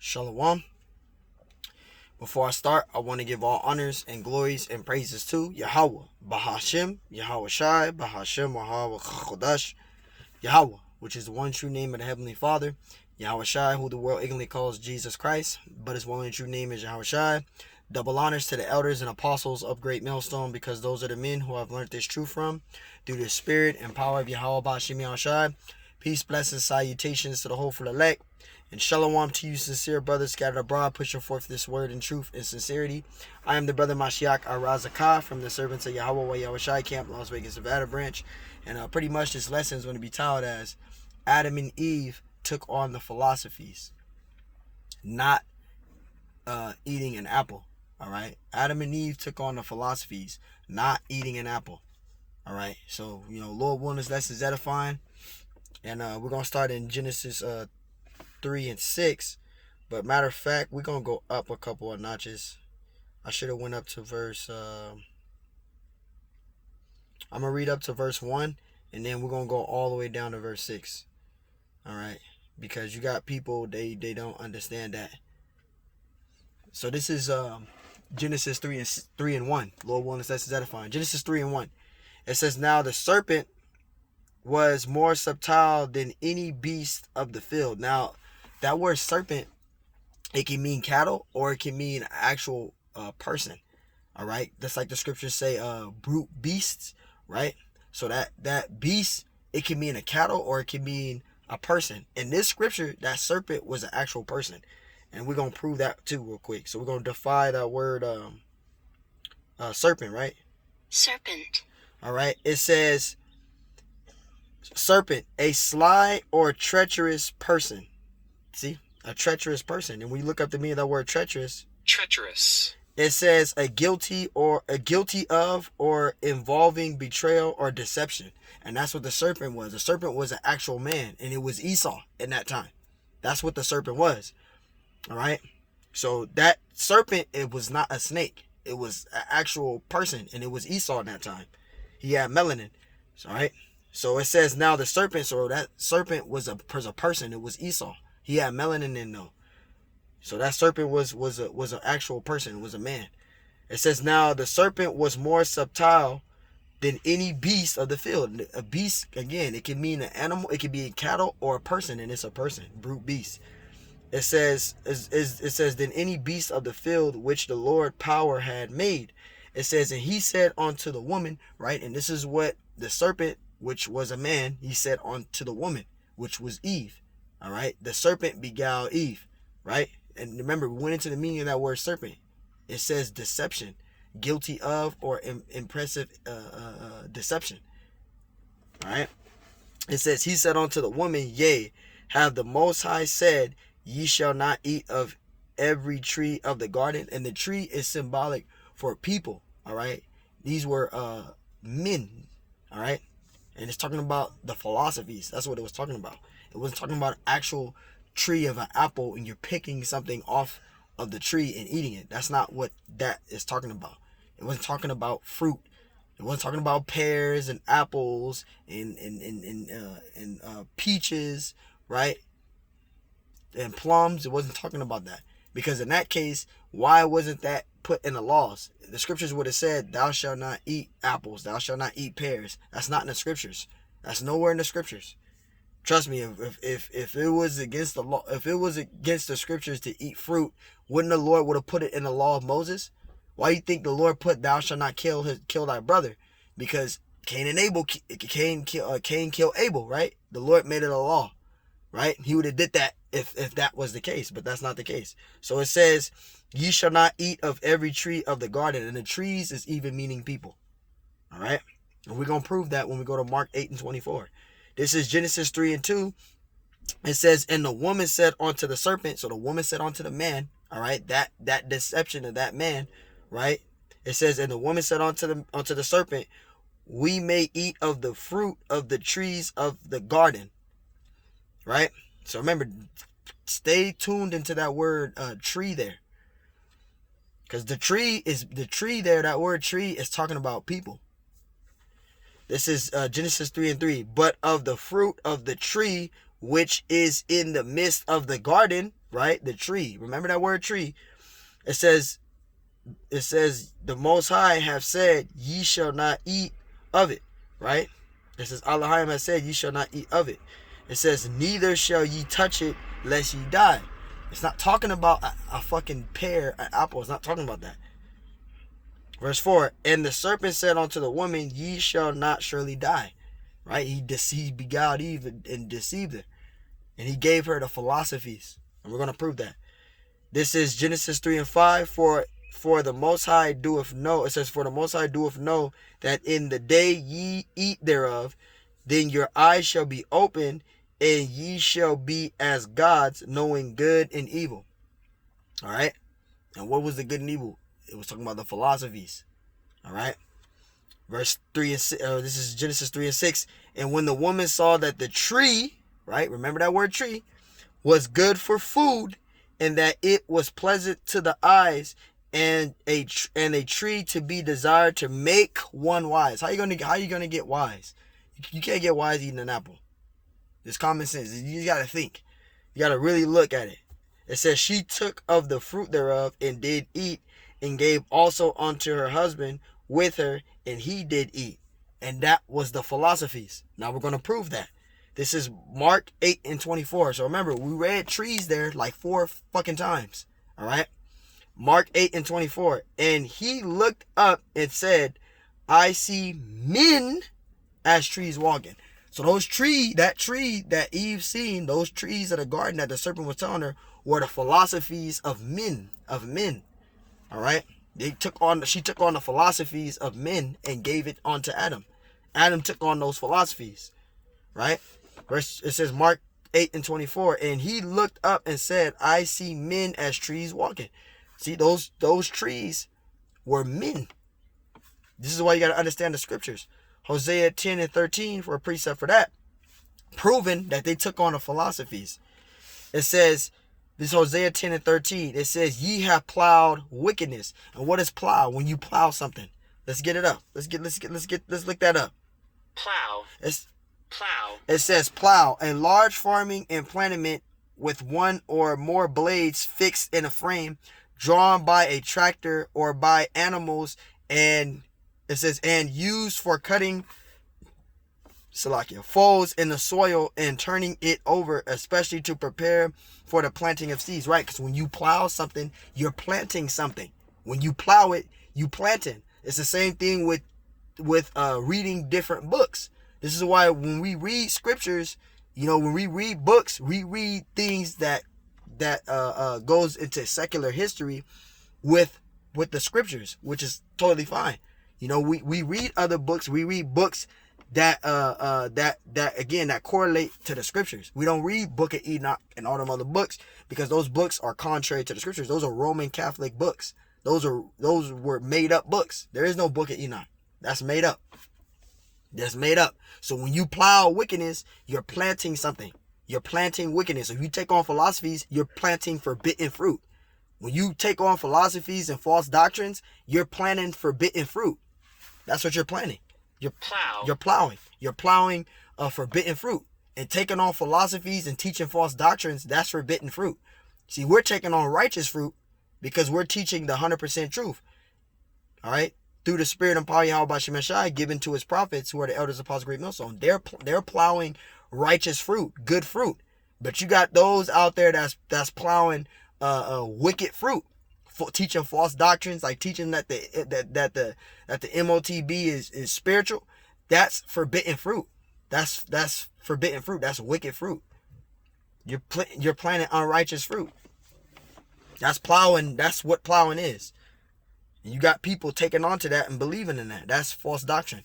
Shalom. Before I start, I want to give all honors and glories and praises to Yahweh, Bahashem, Yahweh Shai, Bahashem, Yahweh Chodash, Yahweh, which is the one true name of the Heavenly Father, Yahweh Shai, who the world ignorantly calls Jesus Christ, but his one and true name is Yahweh Shai. Double honors to the elders and apostles of Great Millstone, because those are the men who I've learned this truth from, through the spirit and power of Yahweh Bahashem Yahweh Shai. Peace, blessings, salutations to the hopeful elect. And shalom to you, sincere brothers scattered abroad, pushing forth this word in truth and sincerity. I am the brother Mashiach Arazakah from the Servants of Yahweh Yahweh Shai Camp, Las Vegas, Nevada branch. And pretty much this lesson is going to be titled as Adam and Eve took on the philosophies, not eating an apple. All right. Adam and Eve took on the philosophies, not eating an apple. All right. So, Lord willing, this lesson is edifying. And we're going to start in Genesis 3 and 6, but matter of fact, we're gonna go up a couple of notches. I should have went up to verse I'm gonna read up to verse 1, and then we're gonna go all the way down to verse 6. All right, because you got people, they don't understand that. So this is Genesis 3 and 1. Lord willing, that's edifying. Genesis 3 and 1. It says, now the serpent was more subtle than any beast of the field. Now, that word serpent, it can mean cattle or it can mean actual person. All right. That's like the scriptures say, brute beasts, right? So that beast, it can mean a cattle or it can mean a person. In this scripture, that serpent was an actual person. And we're going to prove that too real quick. So we're going to defy that word serpent, right? Serpent. All right. It says serpent, a sly or treacherous person. See, a treacherous person. And when you look up the meaning of that word treacherous, it says a guilty of or involving betrayal or deception. And that's what the serpent was. The serpent was an actual man, and it was Esau in that time. That's what the serpent was. All right. So that serpent, it was not a snake. It was an actual person, and it was Esau in that time. He had melanin. All right. So it says now the serpent. So that serpent was a person. It was Esau. He had melanin in though. So that serpent was an actual person. It was a man. It says now the serpent was more subtle than any beast of the field. A beast, again, it can mean an animal, it can be a cattle or a person, and it's a person, brute beast. It says than any beast of the field which the Lord power had made. It says, and he said unto the woman, right? And this is what the serpent, which was a man, he said unto the woman, which was Eve. All right, the serpent beguiled Eve, right? And remember, we went into the meaning of that word serpent. It says deception, guilty of or impressive deception. All right. It says, he said unto the woman, yea, have the Most High said, ye shall not eat of every tree of the garden. And the tree is symbolic for people. All right. These were men. All right. And it's talking about the philosophies. That's what it was talking about. It wasn't talking about an actual tree of an apple and you're picking something off of the tree and eating it. That's not what that is talking about. It wasn't talking about fruit. It wasn't talking about pears and apples and peaches, right? And plums. It wasn't talking about that. Because in that case, why wasn't that put in the laws? The scriptures would have said, thou shalt not eat apples. Thou shalt not eat pears. That's not in the scriptures. That's nowhere in the scriptures. Trust me, if it was against the law, if it was against the scriptures to eat fruit, wouldn't the Lord would have put it in the law of Moses? Why do you think the Lord put thou shalt not kill thy brother? Because Cain killed Abel, right? The Lord made it a law, right? He would have did that if that was the case, but that's not the case. So it says, ye shall not eat of every tree of the garden, and the trees is even meaning people. All right, and we're gonna prove that when we go to Mark 8 and 24. This is Genesis 3 and 2. It says, and the woman said unto the serpent, so the woman said unto the man, all right, that deception of that man, right? It says, and the woman said unto the serpent, we may eat of the fruit of the trees of the garden, right? So remember, stay tuned into that word tree there. Because the tree there, that word tree is talking about people. This is Genesis 3 and 3. But of the fruit of the tree which is in the midst of the garden, right? The tree. Remember that word tree. It says the Most High have said, ye shall not eat of it, right? It says Elohim has said, ye shall not eat of it. It says, neither shall ye touch it lest ye die. It's not talking about a fucking pear, an apple. It's not talking about that. Verse 4, and the serpent said unto the woman, ye shall not surely die. Right? He beguiled Eve and deceived her. And he gave her the philosophies. And we're going to prove that. This is Genesis 3 and 5. For the Most High doeth know, it says, for the Most High doeth know that in the day ye eat thereof, then your eyes shall be open, and ye shall be as gods, knowing good and evil. All right? And what was the good and evil? It was talking about the philosophies. All right? Verse 3 and 6, this is Genesis 3 and 6. And when the woman saw that the tree, right? Remember that word tree, was good for food, and that it was pleasant to the eyes, and a tree to be desired to make one wise. How you gonna get wise? You can't get wise eating an apple. It's common sense. You gotta think. You gotta really look at it. It says she took of the fruit thereof and did eat, and gave also unto her husband with her, and he did eat. And that was the philosophies. Now we're gonna prove that. This is Mark 8 and 24. So remember, we read trees there like 4 fucking times. All right. Mark 8 and 24. And he looked up and said, I see men as trees walking. So that tree that Eve seen, those trees of the garden that the serpent was telling her, were the philosophies of men. All right. She took on the philosophies of men and gave it onto Adam. Adam took on those philosophies. Right. It says Mark 8 and 24. And he looked up and said, I see men as trees walking. See, those trees were men. This is why you got to understand the scriptures. Hosea 10 and 13 for a precept for that. Proving that they took on the philosophies. It says, this Hosea 10 and 13, it says, ye have plowed wickedness. And what is plow? When you plow something. Let's get it up. Let's look that up. Plow. Plow. It says plow, a large farming implement with one or more blades fixed in a frame, drawn by a tractor or by animals, and it says, and used for cutting folds in the soil and turning it over, especially to prepare for the planting of seeds, right? Because when you plow something, you're planting something. When you plow it, you planting. It's the same thing with reading different books. This is why when we read scriptures, when we read books, we read things that goes into secular history with the scriptures, which is totally fine. We read other books. We read books that correlate to the scriptures. We don't read Book of Enoch and all them other books because those books are contrary to the scriptures. Those are Roman Catholic books. Those were made up books. There is no Book of Enoch. That's made up. That's made up. So when you plow wickedness, you're planting something. You're planting wickedness. So if you take on philosophies, you're planting forbidden fruit. When you take on philosophies and false doctrines, you're planting forbidden fruit. That's what you're planting. You're plowing. You're plowing forbidden fruit. And taking on philosophies and teaching false doctrines, that's forbidden fruit. See, we're taking on righteous fruit because we're teaching the 100% truth. All right? Through the spirit and power Yahweh Shemeshai given to his prophets, who are the elders of Apostles' Great Millstone. They're plowing righteous fruit, good fruit. But you got those out there that's plowing wicked fruit, teaching false doctrines, like teaching that the MOTB is spiritual. That's forbidden fruit. That's forbidden fruit. That's wicked fruit. You're planting unrighteous fruit. That's plowing. That's what plowing is. And you got people taking on to that and believing in that. That's false doctrine.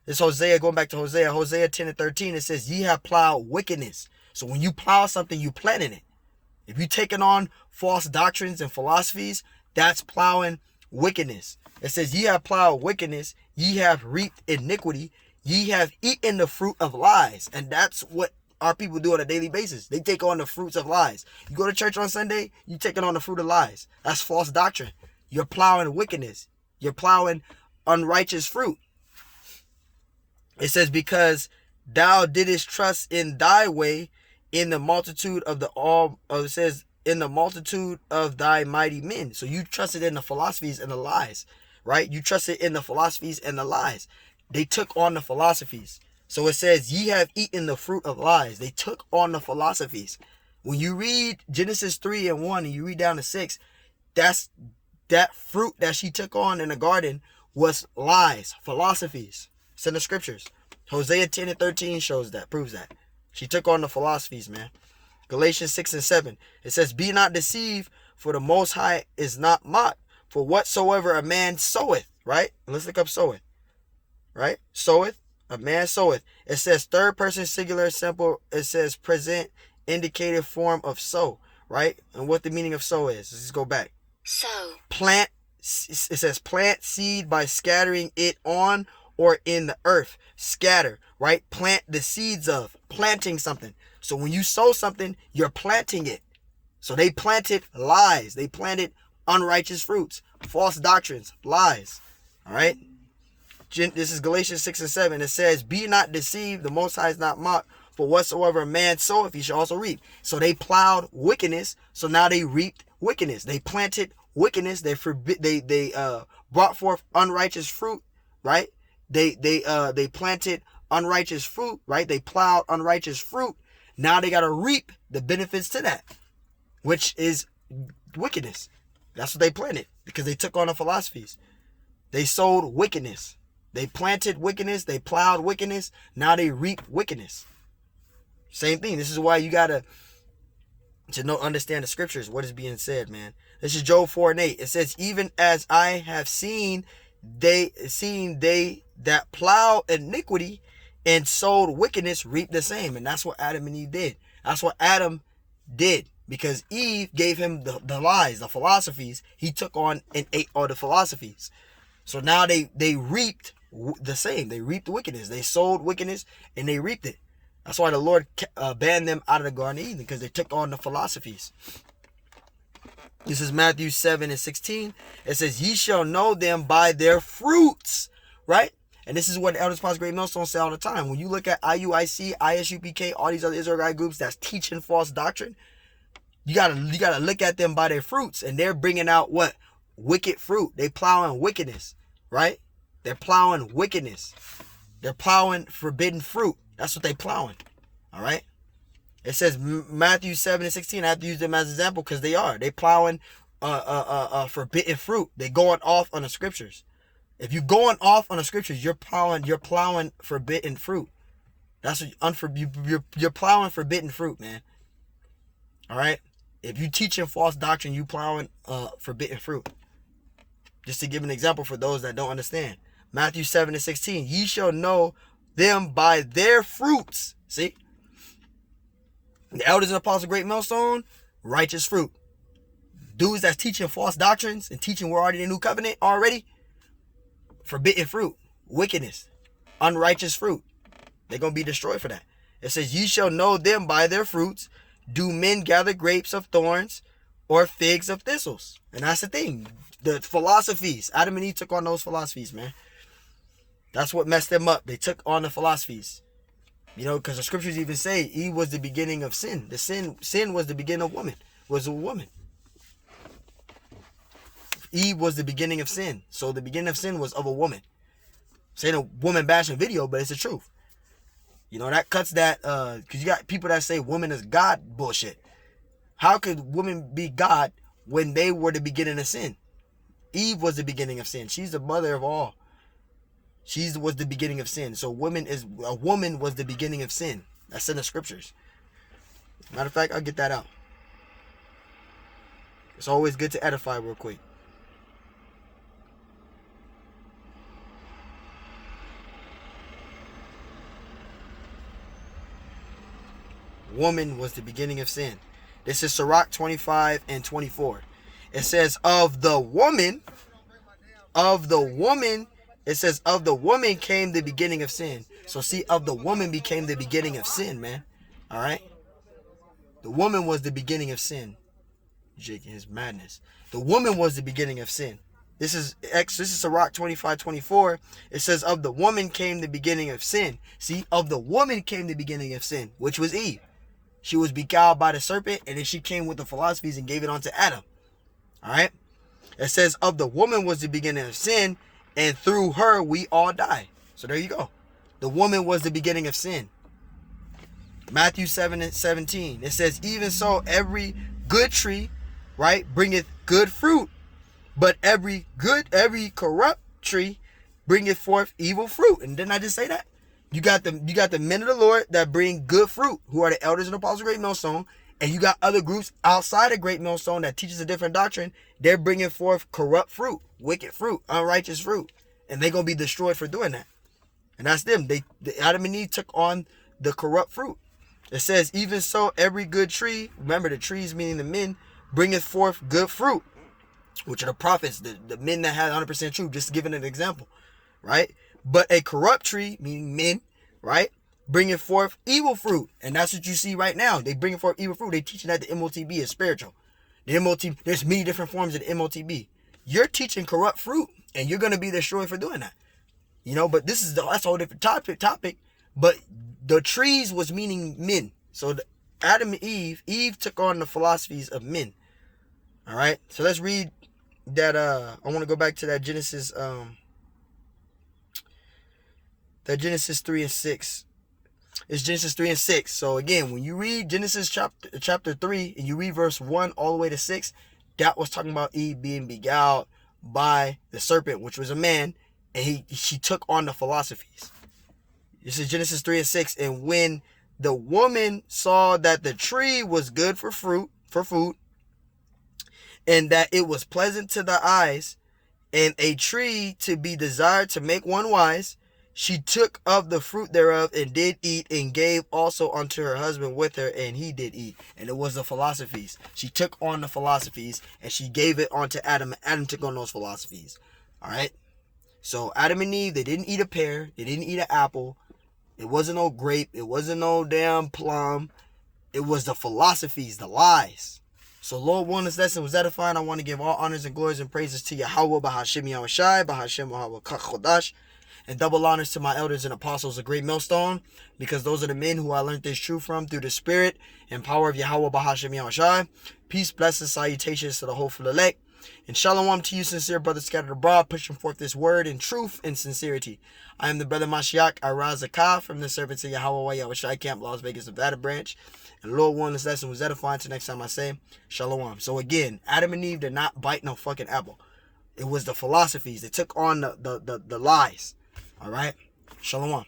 This Hosea, going back to Hosea 10 and 13, it says, ye have plowed wickedness. So when you plow something, you planting it. If you taking on false doctrines and philosophies, that's plowing wickedness. It says, ye have plowed wickedness, ye have reaped iniquity, ye have eaten the fruit of lies. And that's what our people do on a daily basis. They take on the fruits of lies. You go to church on Sunday, you taking on the fruit of lies. That's false doctrine. You're plowing wickedness. You're plowing unrighteous fruit. It says, because thou didst trust in thy way, in the multitude of the all, it says, in the multitude of thy mighty men. So you trusted in the philosophies and the lies, right? You trusted in the philosophies and the lies. They took on the philosophies. So it says, ye have eaten the fruit of lies. They took on the philosophies. When you read Genesis 3:1 and you read down to 6, that fruit that she took on in the garden was lies, philosophies. It's in the scriptures. Hosea 10:13 shows that, proves that. She took on the philosophies, man. Galatians 6:7. It says, be not deceived, for the Most High is not mocked. For whatsoever a man soweth, right? Let's look up soweth, right? Soweth, a man soweth. It says third person singular simple. It says present indicative form of sow, right? And what the meaning of sow is. Let's just go back. Sow. Plant. It says plant seed by scattering it on or in the earth. Scatter, right? Plant the seeds of. Planting something. So when you sow something, you're planting it. So they planted lies. They planted unrighteous fruits, false doctrines, lies. All right. This is Galatians 6:7. It says, be not deceived, the Most High is not mocked. For whatsoever a man soweth, he shall also reap. So they plowed wickedness. So now they reaped wickedness. They planted wickedness. They brought forth unrighteous fruit, right? They planted unrighteous fruit, right? They plowed unrighteous fruit. Now they got to reap the benefits to that, which is wickedness. That's what they planted because they took on the philosophies. They sowed wickedness. They planted wickedness. They plowed wickedness. Now they reap wickedness. Same thing. This is why you got to understand the scriptures, what is being said, man. This is Job 4:8. It says, even as I have seen they that plow iniquity and sowed wickedness reap the same. And that's what Adam and Eve did. That's what Adam did. Because Eve gave him the lies, the philosophies. He took on and ate all the philosophies. So now they reaped the same. They reaped wickedness. They sowed wickedness and they reaped it. That's why the Lord banned them out of the Garden of Eden, because they took on the philosophies. This is Matthew 7:16. It says, ye shall know them by their fruits, right? And this is what the Elders Past Great Millstone say all the time. When you look at IUIC, ISUPK, all these other Israelite groups that's teaching false doctrine, you gotta look at them by their fruits, and they're bringing out what? Wicked fruit. They plowing wickedness, right? They're plowing wickedness. They're plowing forbidden fruit. That's what they plowing. All right. It says Matthew 7:16. I have to use them as an example because they are. They plowing forbidden fruit. They going off on the scriptures. If you're going off on the scriptures, you're plowing forbidden fruit. That's what you're plowing forbidden fruit, man. All right. If you teaching false doctrine, you plowing forbidden fruit. Just to give an example for those that don't understand. Matthew 7:16. Ye shall know them by their fruits. See? The elders and apostles of Great Millstone, righteous fruit. Dudes that's teaching false doctrines and teaching we're already in the new covenant already, forbidden fruit, wickedness, unrighteous fruit. They're going to be destroyed for that. It says, ye shall know them by their fruits. Do men gather grapes of thorns or figs of thistles? And that's the thing. The philosophies. Adam and Eve took on those philosophies, man. That's what messed them up. They took on the philosophies. You know, because the scriptures even say Eve was the beginning of sin. The sin was the beginning of woman. Was a woman. Eve was the beginning of sin. So the beginning of sin was of a woman. This ain't a woman bashing video, but it's the truth. You know, that cuts that, because you got people that say woman is God bullshit. How could women be God when they were the beginning of sin? Eve was the beginning of sin. She's the mother of all. She was the beginning of sin. So a woman was the beginning of sin. That's in the scriptures. Matter of fact, I'll get that out. It's always good to edify real quick. Woman was the beginning of sin. This is Sirach 25:24. It says, of the woman, it says, of the woman came the beginning of sin. So see, of the woman became the beginning of sin, man. All right? The woman was the beginning of sin. Jake and his madness. The woman was the beginning of sin. This is Sirach 25:24. It says, of the woman came the beginning of sin. See, of the woman came the beginning of sin, which was Eve. She was beguiled by the serpent, and then she came with the philosophies and gave it onto Adam. All right? It says, of the woman was the beginning of sin, and through her we all die. So there you go. The woman was the beginning of sin. Matthew 7:17. It says, even so, every good tree, right, bringeth good fruit, but every corrupt tree bringeth forth evil fruit. And didn't I just say that? You got the men of the Lord that bring good fruit, who are the elders and apostles of Great Millstone, and you got other groups outside of Great Millstone that teaches a different doctrine. They're bringing forth corrupt fruit, wicked fruit, unrighteous fruit, and they're gonna be destroyed for doing that. And that's them. Adam and Eve took on the corrupt fruit. It says, even so, every good tree, remember the trees meaning the men, bringeth forth good fruit, which are the prophets, the men that had 100% truth, just giving an example, right? But a corrupt tree, meaning men, right, bringing forth evil fruit. And that's what you see right now. They bringing forth evil fruit. They teaching that the MOTB is spiritual. The MOTB, there's many different forms of the MOTB. You're teaching corrupt fruit, and you're going to be destroyed for doing that. You know, but that's a whole different topic. But the trees was meaning men. So Adam and Eve took on the philosophies of men. All right. So let's read that. I want to go back to that Genesis 3 and 6. It's Genesis 3 and 6. So again, when you read Genesis chapter 3 and you read verse 1 all the way to 6, that was talking about Eve being beguiled by the serpent, which was a man, and she took on the philosophies. This is Genesis 3 and 6. And when the woman saw that the tree was good for food, and that it was pleasant to the eyes, and a tree to be desired to make one wise, she took of the fruit thereof and did eat, and gave also unto her husband with her, and he did eat. And it was the philosophies. She took on the philosophies, and she gave it onto Adam, and Adam took on those philosophies. All right? So Adam and Eve, they didn't eat a pear. They didn't eat an apple. It wasn't no grape. It wasn't no damn plum. It was the philosophies, the lies. So Lord, willing, this lesson was edifying. I want to give all honors and glories and praises to Yahweh, Bahashim Yahushai, Bahashim Yahweh Kachodash, and double honors to my elders and apostles of Great Millstone, because those are the men who I learned this truth from through the spirit and power of Yahweh, Bahashim Yahushai. Peace, blessings, salutations to the hopeful elect. And shalom to you, sincere brothers scattered abroad, pushing forth this word in truth and sincerity. I am the brother Mashiach Arazakah from the servants of Yahweh Yahushai Camp, Las Vegas, Nevada branch. And Lord willing, this lesson was edifying. Till next time I say shalom. So again, Adam and Eve did not bite no fucking apple. It was the philosophies. They took on the lies. All right? Shalom.